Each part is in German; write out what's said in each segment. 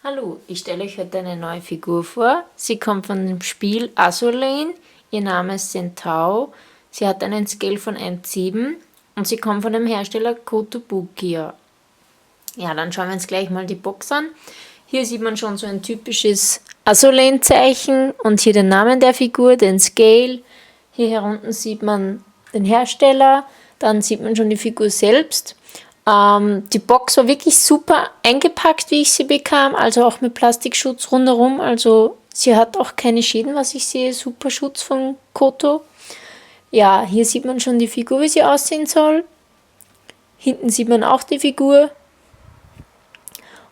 Hallo, ich stelle euch heute eine neue Figur vor. Sie kommt von dem Spiel Azur-Lane. Ihr Name ist Sentau. Sie hat einen Scale von 1,7 und sie kommt von dem Hersteller Kotobukiya. Ja, dann schauen wir uns gleich mal die Box an. Hier sieht man schon so ein typisches Azur-Lane-Zeichen und hier den Namen der Figur, den Scale. Hier herunten sieht man den Hersteller, dann sieht man schon die Figur selbst. Die Box war wirklich super eingepackt, wie ich sie bekam, also auch mit Plastikschutz rundherum. Also sie hat auch keine Schäden, was ich sehe. Super Schutz von Koto. Ja, hier sieht man schon die Figur, wie sie aussehen soll. Hinten sieht man auch die Figur.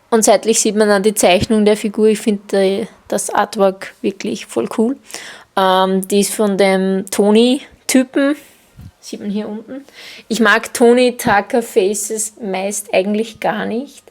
Und seitlich sieht man dann die Zeichnung der Figur. Ich finde das Artwork wirklich voll cool. Die ist von dem Tony-Typen. Sieht man hier unten. Ich mag Tony Tucker Faces meist eigentlich gar nicht.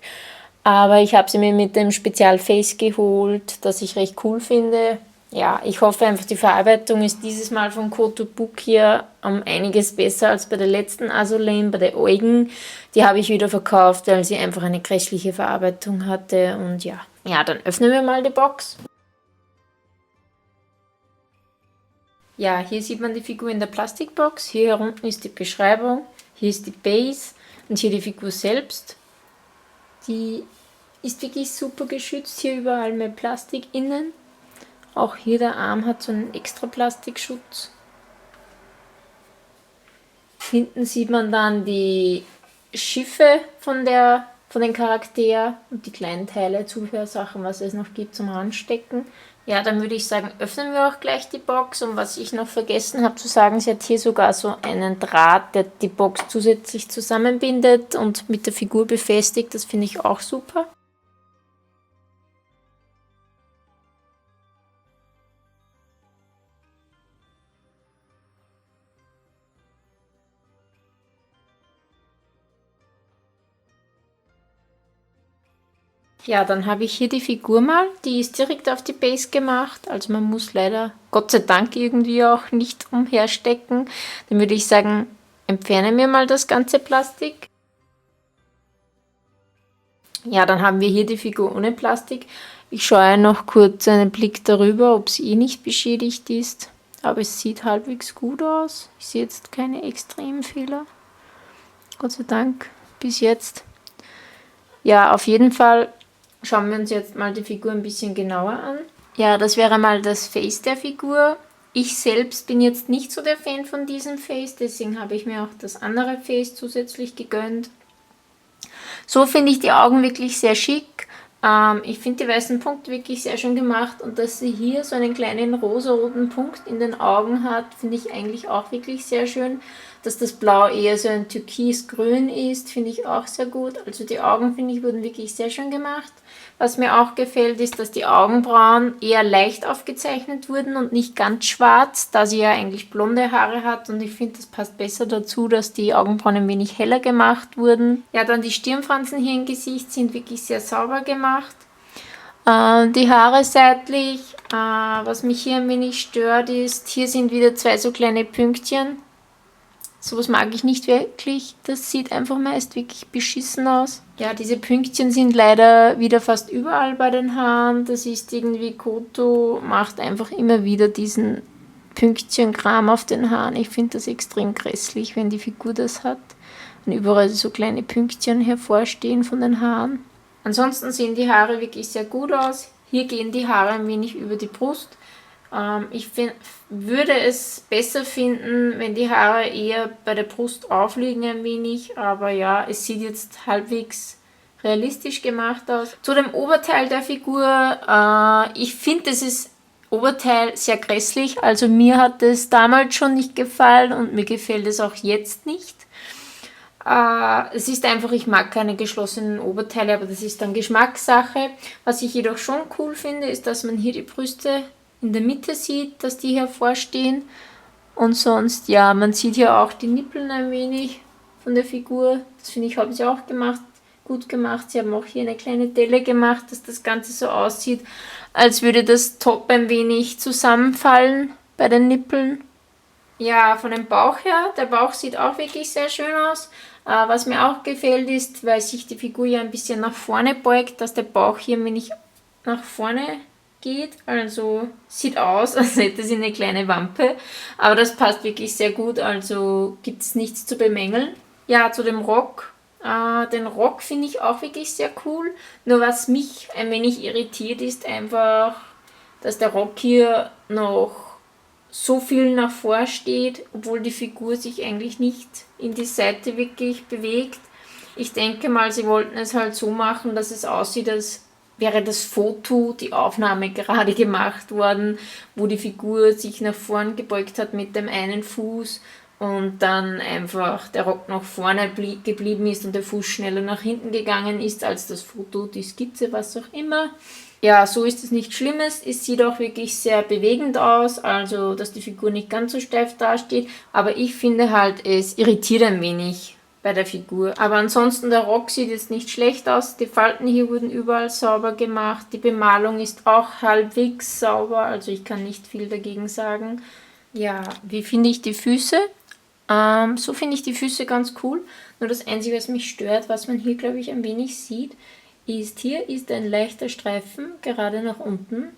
Aber ich habe sie mir mit dem Spezialface geholt, das ich recht cool finde. Ja, ich hoffe einfach, die Verarbeitung ist dieses Mal von Kotobukiya einiges besser als bei der letzten Azur-Lane, bei der Eugen. Die habe ich wieder verkauft, weil sie einfach eine grässliche Verarbeitung hatte. Und ja, dann öffnen wir mal die Box. Ja, hier sieht man die Figur in der Plastikbox. Hier unten ist die Beschreibung. Hier ist die Base und hier die Figur selbst. Die ist wirklich super geschützt. Hier überall mit Plastik innen. Auch hier der Arm hat so einen extra Plastikschutz. Hinten sieht man dann die Schiffe von den Charakteren und die kleinen Teile, Zubehörsachen, was es noch gibt zum Ranstecken. Ja, dann würde ich sagen, öffnen wir auch gleich die Box. Und was ich noch vergessen habe zu sagen, sie hat hier sogar so einen Draht, der die Box zusätzlich zusammenbindet und mit der Figur befestigt. Das finde ich auch super. Ja, dann habe ich hier die Figur mal, die ist direkt auf die Base gemacht, also man muss leider, Gott sei Dank, irgendwie auch nicht umherstecken. Dann würde ich sagen, entfernen wir mal das ganze Plastik. Ja, dann haben wir hier die Figur ohne Plastik. Ich schaue noch kurz einen Blick darüber, ob sie nicht beschädigt ist, aber es sieht halbwegs gut aus. Ich sehe jetzt keine extremen Fehler. Gott sei Dank, bis jetzt. Ja, auf jeden Fall schauen wir uns jetzt mal die Figur ein bisschen genauer an. Ja, das wäre mal das Face der Figur. Ich selbst bin jetzt nicht so der Fan von diesem Face, deswegen habe ich mir auch das andere Face zusätzlich gegönnt. So finde ich die Augen wirklich sehr schick. Ich finde die weißen Punkte wirklich sehr schön gemacht und dass sie hier so einen kleinen rosaroten Punkt in den Augen hat, finde ich eigentlich auch wirklich sehr schön. Dass das Blau eher so ein türkisgrün ist, finde ich auch sehr gut. Also die Augen, finde ich, wurden wirklich sehr schön gemacht. Was mir auch gefällt, ist, dass die Augenbrauen eher leicht aufgezeichnet wurden und nicht ganz schwarz, da sie ja eigentlich blonde Haare hat. Und ich finde, das passt besser dazu, dass die Augenbrauen ein wenig heller gemacht wurden. Ja, dann die Stirnfransen hier im Gesicht sind wirklich sehr sauber gemacht. Die Haare seitlich, was mich hier ein wenig stört, ist, hier sind wieder zwei so kleine Pünktchen. Sowas mag ich nicht wirklich. Das sieht einfach meist wirklich beschissen aus. Ja, diese Pünktchen sind leider wieder fast überall bei den Haaren. Das ist irgendwie, Koto macht einfach immer wieder diesen Pünktchenkram auf den Haaren. Ich finde das extrem grässlich, wenn die Figur das hat. Und überall so kleine Pünktchen hervorstehen von den Haaren. Ansonsten sehen die Haare wirklich sehr gut aus. Hier gehen die Haare ein wenig über die Brust. Ich würde es besser finden, wenn die Haare eher bei der Brust aufliegen ein wenig, aber ja, es sieht jetzt halbwegs realistisch gemacht aus. Zu dem Oberteil der Figur, ich finde dieses Oberteil sehr grässlich, also mir hat es damals schon nicht gefallen und mir gefällt es auch jetzt nicht. Es ist einfach, ich mag keine geschlossenen Oberteile, aber das ist dann Geschmackssache. Was ich jedoch schon cool finde, ist, dass man hier die Brüste in der Mitte sieht, dass die hervorstehen. Und sonst, ja, man sieht hier auch die Nippeln ein wenig von der Figur. Das finde ich, haben sie auch gemacht, gut gemacht. Sie haben auch hier eine kleine Delle gemacht, dass das Ganze so aussieht, als würde das Top ein wenig zusammenfallen bei den Nippeln. Ja, von dem Bauch her, der Bauch sieht auch wirklich sehr schön aus. Was mir auch gefällt ist, weil sich die Figur ja ein bisschen nach vorne beugt, dass der Bauch hier ein wenig nach vorne geht. Also sieht aus, als hätte sie eine kleine Wampe. Aber das passt wirklich sehr gut, also gibt es nichts zu bemängeln. Ja, zu dem Rock. Den Rock finde ich auch wirklich sehr cool. Nur was mich ein wenig irritiert, ist einfach, dass der Rock hier noch so viel nach vor steht, obwohl die Figur sich eigentlich nicht in die Seite wirklich bewegt. Ich denke mal, sie wollten es halt so machen, dass es aussieht, als wäre das Foto, die Aufnahme gerade gemacht worden, wo die Figur sich nach vorn gebeugt hat mit dem einen Fuß und dann einfach der Rock nach vorne geblieben ist und der Fuß schneller nach hinten gegangen ist als das Foto, die Skizze, was auch immer. Ja, so ist es nichts Schlimmes. Es sieht auch wirklich sehr bewegend aus, also dass die Figur nicht ganz so steif dasteht. Aber ich finde halt, es irritiert ein wenig bei der Figur. Aber ansonsten, der Rock sieht jetzt nicht schlecht aus. Die Falten hier wurden überall sauber gemacht. Die Bemalung ist auch halbwegs sauber, also ich kann nicht viel dagegen sagen. Ja, wie finde ich die Füße? So finde ich die Füße ganz cool. Nur das Einzige, was mich stört, was man hier, glaube ich, ein wenig sieht, ist, hier ist ein leichter Streifen gerade nach unten.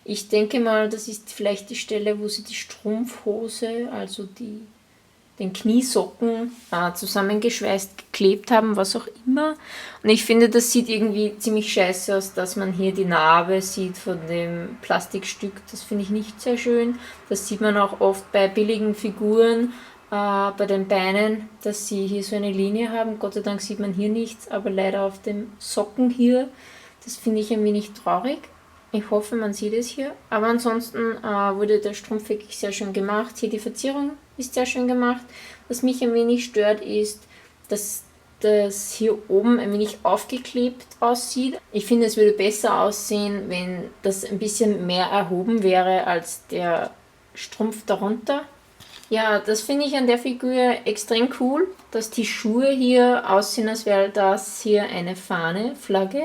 Ich denke mal, das ist vielleicht die Stelle, wo sie die Strumpfhose, also den Kniesocken zusammengeschweißt, geklebt haben, was auch immer. Und ich finde, das sieht irgendwie ziemlich scheiße aus, dass man hier die Narbe sieht von dem Plastikstück. Das finde ich nicht sehr schön. Das sieht man auch oft bei billigen Figuren, bei den Beinen, dass sie hier so eine Linie haben. Gott sei Dank sieht man hier nichts, aber leider auf dem Socken hier. Das finde ich ein wenig traurig. Ich hoffe, man sieht es hier. Aber ansonsten wurde der Strumpf wirklich sehr schön gemacht. Hier die Verzierung ist sehr schön gemacht. Was mich ein wenig stört, ist, dass das hier oben ein wenig aufgeklebt aussieht. Ich finde, es würde besser aussehen, wenn das ein bisschen mehr erhoben wäre als der Strumpf darunter. Ja, das finde ich an der Figur extrem cool, dass die Schuhe hier aussehen, als wäre das hier eine Fahne, Flagge.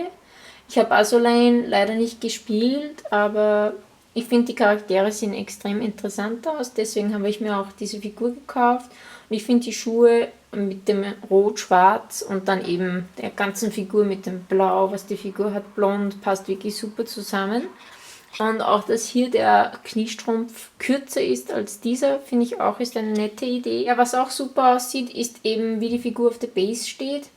Ich habe Azulain leider nicht gespielt, aber ich finde, die Charaktere sehen extrem interessant aus. Deswegen habe ich mir auch diese Figur gekauft. Und ich finde die Schuhe mit dem Rot-Schwarz und dann eben der ganzen Figur mit dem Blau, was die Figur hat, blond, passt wirklich super zusammen. Und auch, dass hier der Kniestrumpf kürzer ist als dieser, finde ich auch, ist eine nette Idee. Ja, was auch super aussieht, ist eben, wie die Figur auf der Base steht.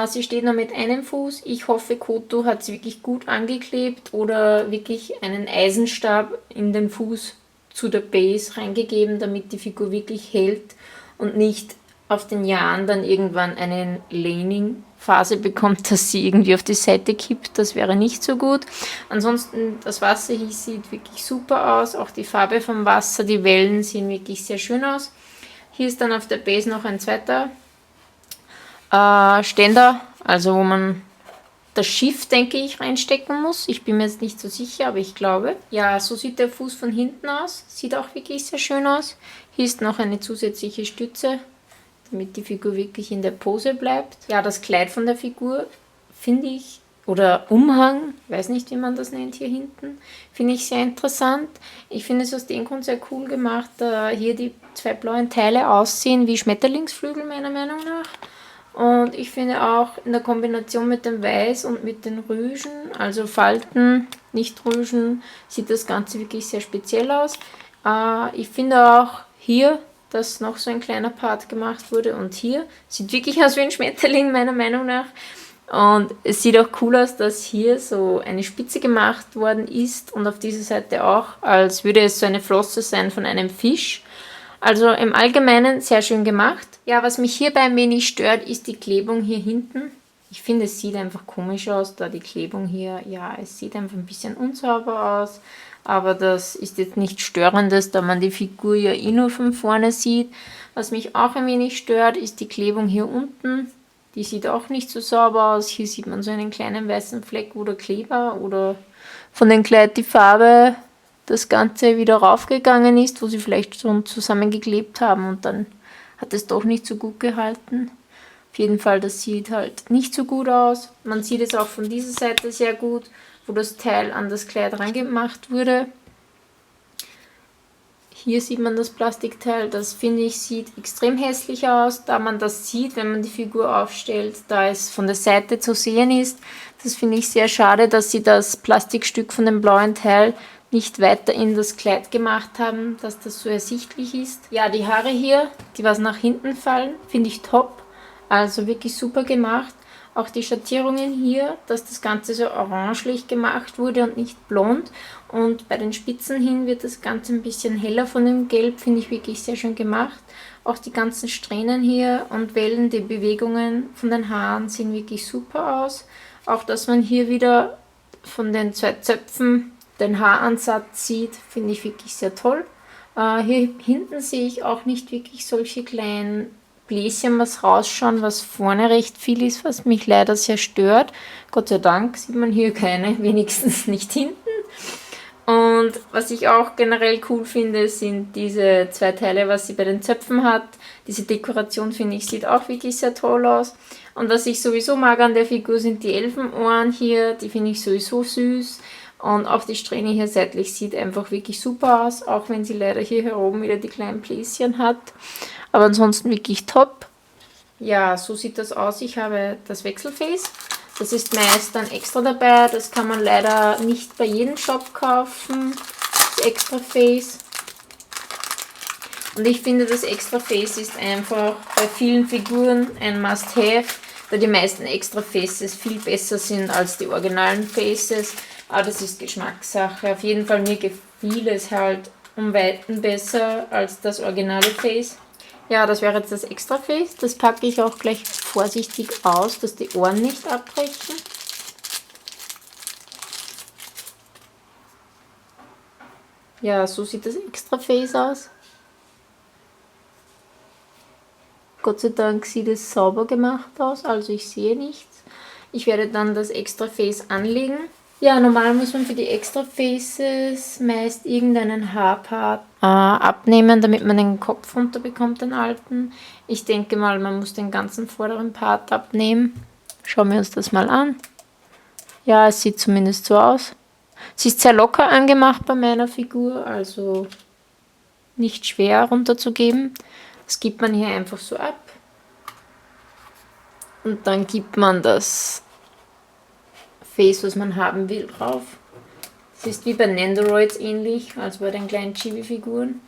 Sie steht nur mit einem Fuß. Ich hoffe, Koto hat sie wirklich gut angeklebt oder wirklich einen Eisenstab in den Fuß zu der Base reingegeben, damit die Figur wirklich hält und nicht auf den Jahren dann irgendwann eine Laning-Phase bekommt, dass sie irgendwie auf die Seite kippt. Das wäre nicht so gut. Ansonsten, das Wasser hier sieht wirklich super aus. Auch die Farbe vom Wasser, die Wellen sehen wirklich sehr schön aus. Hier ist dann auf der Base noch ein zweiter Ständer, also wo man das Schiff, denke ich, reinstecken muss. Ich bin mir jetzt nicht so sicher, aber ich glaube. Ja, so sieht der Fuß von hinten aus. Sieht auch wirklich sehr schön aus. Hier ist noch eine zusätzliche Stütze, damit die Figur wirklich in der Pose bleibt. Ja, das Kleid von der Figur finde ich, oder Umhang, weiß nicht, wie man das nennt hier hinten, finde ich sehr interessant. Ich finde es aus dem Grund sehr cool gemacht, da hier die zwei blauen Teile aussehen wie Schmetterlingsflügel meiner Meinung nach. Und ich finde auch in der Kombination mit dem Weiß und mit den Rüschen, also Falten, nicht Rüschen, sieht das Ganze wirklich sehr speziell aus. Ich finde auch hier, dass noch so ein kleiner Part gemacht wurde und hier sieht wirklich aus wie ein Schmetterling meiner Meinung nach. Und es sieht auch cool aus, dass hier so eine Spitze gemacht worden ist und auf dieser Seite auch, als würde es so eine Flosse sein von einem Fisch. Also im Allgemeinen sehr schön gemacht. Ja, was mich hierbei ein wenig stört, ist die Klebung hier hinten. Ich finde, es sieht einfach komisch aus, da die Klebung hier, ja, es sieht einfach ein bisschen unsauber aus. Aber das ist jetzt nichts Störendes, da man die Figur ja eh nur von vorne sieht. Was mich auch ein wenig stört, ist die Klebung hier unten. Die sieht auch nicht so sauber aus. Hier sieht man so einen kleinen weißen Fleck, wo der Kleber oder von dem Kleid die Farbe das Ganze wieder raufgegangen ist, wo sie vielleicht schon zusammengeklebt haben und dann hat es doch nicht so gut gehalten. Auf jeden Fall, das sieht halt nicht so gut aus. Man sieht es auch von dieser Seite sehr gut, wo das Teil an das Kleid rangemacht wurde. Hier sieht man das Plastikteil, das finde ich sieht extrem hässlich aus, da man das sieht, wenn man die Figur aufstellt, da es von der Seite zu sehen ist. Das finde ich sehr schade, dass sie das Plastikstück von dem blauen Teil nicht weiter in das Kleid gemacht haben, dass das so ersichtlich ist. Ja, die Haare hier, die was nach hinten fallen, finde ich top. Also wirklich super gemacht. Auch die Schattierungen hier, dass das Ganze so orangelich gemacht wurde und nicht blond. Und bei den Spitzen hin wird das Ganze ein bisschen heller von dem Gelb, finde ich wirklich sehr schön gemacht. Auch die ganzen Strähnen hier und Wellen, die Bewegungen von den Haaren sehen wirklich super aus. Auch dass man hier wieder von den 2 Zöpfen den Haaransatz sieht, finde ich wirklich sehr toll. Hier hinten sehe ich auch nicht wirklich solche kleinen Bläschen, was rausschauen, was vorne recht viel ist, was mich leider sehr stört. Gott sei Dank sieht man hier keine, wenigstens nicht hinten. Und was ich auch generell cool finde, sind diese 2 Teile, was sie bei den Zöpfen hat. Diese Dekoration, finde ich, sieht auch wirklich sehr toll aus. Und was ich sowieso mag an der Figur, sind die Elfenohren hier. Die finde ich sowieso süß. Und auch die Strähne hier seitlich sieht einfach wirklich super aus, auch wenn sie leider hier oben wieder die kleinen Bläschen hat. Aber ansonsten wirklich top. Ja, so sieht das aus. Ich habe das Wechselface. Das ist meist dann extra dabei. Das kann man leider nicht bei jedem Shop kaufen, das Extra Face. Und ich finde, das Extra Face ist einfach bei vielen Figuren ein Must-Have, da die meisten Extra Faces viel besser sind als die originalen Faces. Aber das ist Geschmackssache. Auf jeden Fall, mir gefiel es halt um Weiten besser als das originale Face. Ja, das wäre jetzt das Extra Face. Das packe ich auch gleich vorsichtig aus, dass die Ohren nicht abbrechen. Ja, so sieht das Extra Face aus. Gott sei Dank sieht es sauber gemacht aus, also ich sehe nichts. Ich werde dann das Extra Face anlegen. Ja, normal muss man für die Extra Faces meist irgendeinen Haarpart abnehmen, damit man den Kopf runterbekommt, den alten. Ich denke mal, man muss den ganzen vorderen Part abnehmen. Schauen wir uns das mal an. Ja, es sieht zumindest so aus. Sie ist sehr locker angemacht bei meiner Figur, also nicht schwer runterzugeben. Das gibt man hier einfach so ab. Und dann gibt man das Face, was man haben will, drauf. Es ist wie bei Nendoroids ähnlich, als bei den kleinen Chibi-Figuren.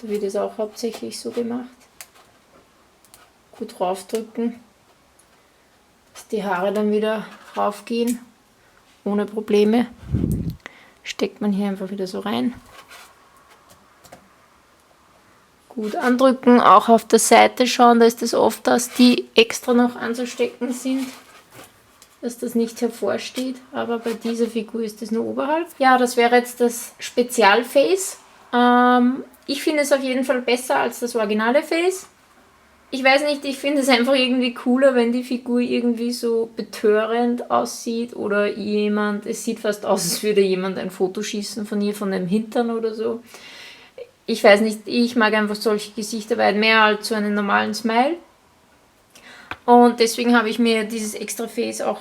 Da wird es auch hauptsächlich so gemacht. Gut raufdrücken, dass die Haare dann wieder raufgehen, ohne Probleme. Steckt man hier einfach wieder so rein. Gut andrücken, auch auf der Seite schauen, da ist es oft, dass die extra noch anzustecken sind, dass das nicht hervorsteht, aber bei dieser Figur ist es nur oberhalb. Ja, das wäre jetzt das Spezialface. Ich finde es auf jeden Fall besser als das originale Face. Ich weiß nicht, ich finde es einfach irgendwie cooler, wenn die Figur irgendwie so betörend aussieht oder es sieht fast aus, als würde jemand ein Foto schießen von ihr, von dem Hintern oder so. Ich weiß nicht, ich mag einfach solche Gesichter weit mehr als so einen normalen Smile. Und deswegen habe ich mir dieses Extra Face auch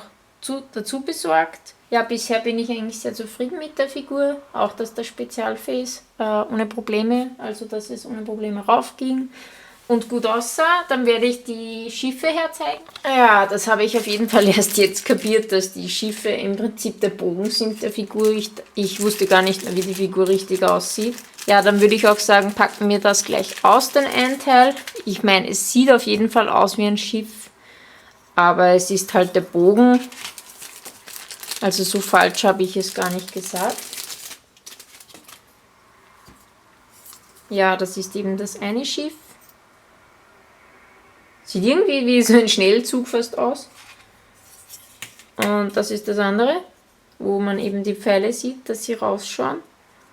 dazu besorgt. Ja, bisher bin ich eigentlich sehr zufrieden mit der Figur. Auch, dass das Spezialface ohne Probleme, also dass es ohne Probleme raufging und gut aussah. Dann werde ich die Schiffe herzeigen. Ja, das habe ich auf jeden Fall erst jetzt kapiert, dass die Schiffe im Prinzip der Bogen sind der Figur. Ich wusste gar nicht mehr, wie die Figur richtig aussieht. Ja, dann würde ich auch sagen, packen wir das gleich aus, den einen Teil. Ich meine, es sieht auf jeden Fall aus wie ein Schiff, aber es ist halt der Bogen. Also so falsch habe ich es gar nicht gesagt. Ja, das ist eben das eine Schiff. Sieht irgendwie wie so ein Schnellzug fast aus. Und das ist das andere, wo man eben die Pfeile sieht, dass sie rausschauen.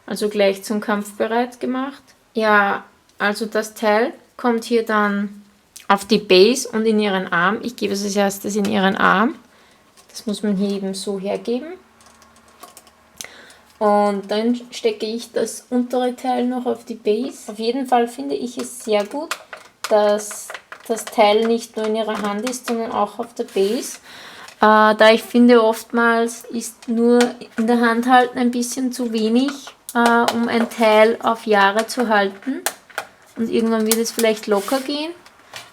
Also gleich zum Kampf bereit gemacht. Ja, also das Teil kommt hier dann auf die Base und in ihren Arm. Ich gebe es als erstes in ihren Arm. Das muss man hier eben so hergeben. Und dann stecke ich das untere Teil noch auf die Base. Auf jeden Fall finde ich es sehr gut, dass das Teil nicht nur in ihrer Hand ist, sondern auch auf der Base. Da ich finde, oftmals ist nur in der Hand halten ein bisschen zu wenig. um ein Teil auf Jahre zu halten. Und irgendwann wird es vielleicht locker gehen.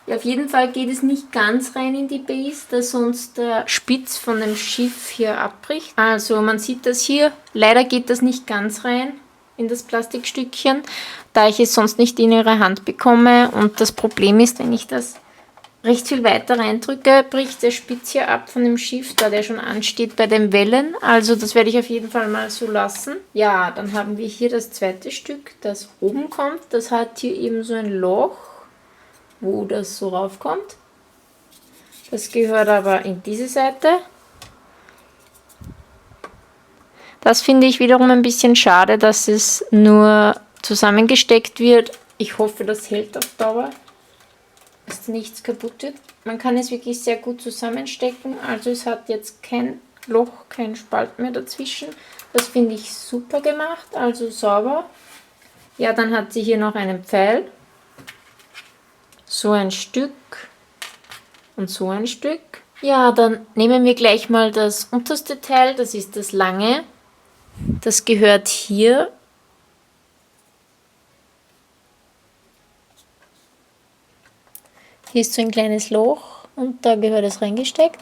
Ja, auf jeden Fall geht es nicht ganz rein in die Base, da sonst der Spitz von dem Schiff hier abbricht. Also man sieht das hier. Leider geht das nicht ganz rein in das Plastikstückchen, da ich es sonst nicht in ihre Hand bekomme. Und das Problem ist, wenn ich das recht viel weiter reindrücke, bricht der Spitz hier ab von dem Schiff, da der schon ansteht bei den Wellen. Also das werde ich auf jeden Fall mal so lassen. Ja, dann haben wir hier das zweite Stück, das oben kommt. Das hat hier eben so ein Loch, wo das so raufkommt. Das gehört aber in diese Seite. Das finde ich wiederum ein bisschen schade, dass es nur zusammengesteckt wird. Ich hoffe, das hält auf Dauer, dass nichts kaputt wird. Man kann es wirklich sehr gut zusammenstecken. Also es hat jetzt kein Loch, kein Spalt mehr dazwischen. Das finde ich super gemacht, also sauber. Ja, dann hat sie hier noch einen Pfeil. So ein Stück und so ein Stück. Ja, dann nehmen wir gleich mal das unterste Teil, das ist das lange. Das gehört hier. Hier ist so ein kleines Loch und da gehört es reingesteckt.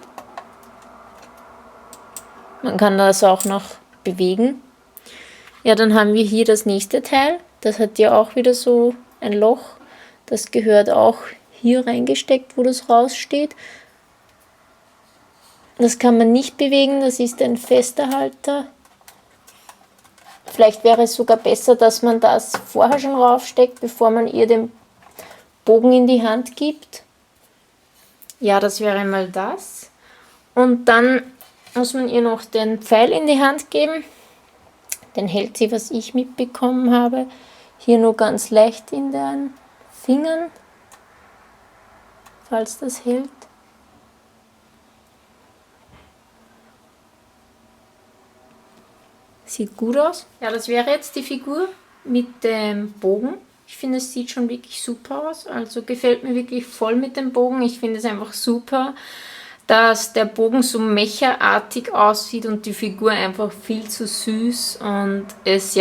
Man kann das auch noch bewegen. Ja, dann haben wir hier das nächste Teil. Das hat ja auch wieder so ein Loch. Das gehört auch hier reingesteckt, wo das raussteht. Das kann man nicht bewegen, das ist ein fester Halter. Vielleicht wäre es sogar besser, dass man das vorher schon raufsteckt, bevor man ihr den Bogen in die Hand gibt. Ja, das wäre mal das. Und dann muss man ihr noch den Pfeil in die Hand geben. Den hält sie, was ich mitbekommen habe, hier nur ganz leicht in den Fingern, falls das hält. Sieht gut aus. Ja, das wäre jetzt die Figur mit dem Bogen. Ich finde, es sieht schon wirklich super aus. Also gefällt mir wirklich voll mit dem Bogen. Ich finde es einfach super, dass der Bogen so mecherartig aussieht und die Figur einfach viel zu süß. Und es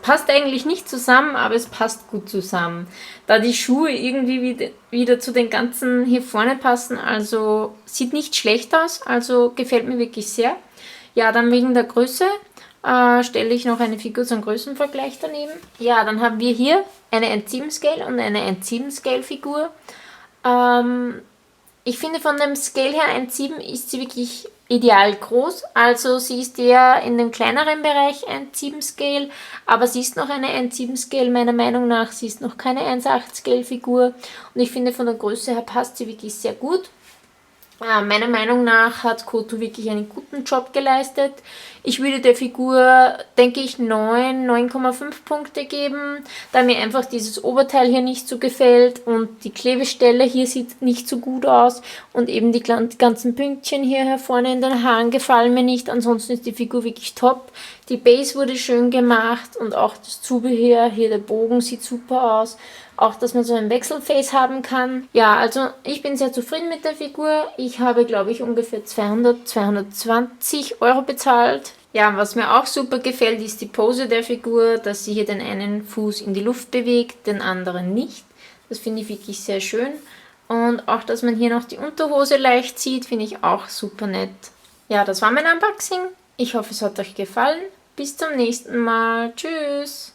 passt eigentlich nicht zusammen, aber es passt gut zusammen. Da die Schuhe irgendwie wieder zu den ganzen hier vorne passen. Also sieht nicht schlecht aus. Also gefällt mir wirklich sehr. Ja, dann wegen der Größe stelle ich noch eine Figur zum Größenvergleich daneben. Ja, dann haben wir hier eine N7 Scale und eine N7 Scale Figur. Ich finde, von dem Scale her 1,7 ist sie wirklich ideal groß. Also sie ist eher in dem kleineren Bereich 1,7 Scale, aber sie ist noch eine 1,7 Scale meiner Meinung nach. Sie ist noch keine 1,8 Scale Figur und ich finde, von der Größe her passt sie wirklich sehr gut. Meiner Meinung nach hat Koto wirklich einen guten Job geleistet. Ich würde der Figur, denke ich, 9,5 Punkte geben, da mir einfach dieses Oberteil hier nicht so gefällt und die Klebestelle hier sieht nicht so gut aus und eben die ganzen Pünktchen hier vorne in den Haaren gefallen mir nicht. Ansonsten ist die Figur wirklich top. Die Base wurde schön gemacht und auch das Zubehör, hier der Bogen sieht super aus. Auch, dass man so ein Wechselface haben kann. Ja, also ich bin sehr zufrieden mit der Figur. Ich habe, glaube ich, ungefähr 220 Euro bezahlt. Ja, was mir auch super gefällt, ist die Pose der Figur, dass sie hier den einen Fuß in die Luft bewegt, den anderen nicht. Das finde ich wirklich sehr schön. Und auch, dass man hier noch die Unterhose leicht sieht, finde ich auch super nett. Ja, das war mein Unboxing. Ich hoffe, es hat euch gefallen. Bis zum nächsten Mal. Tschüss!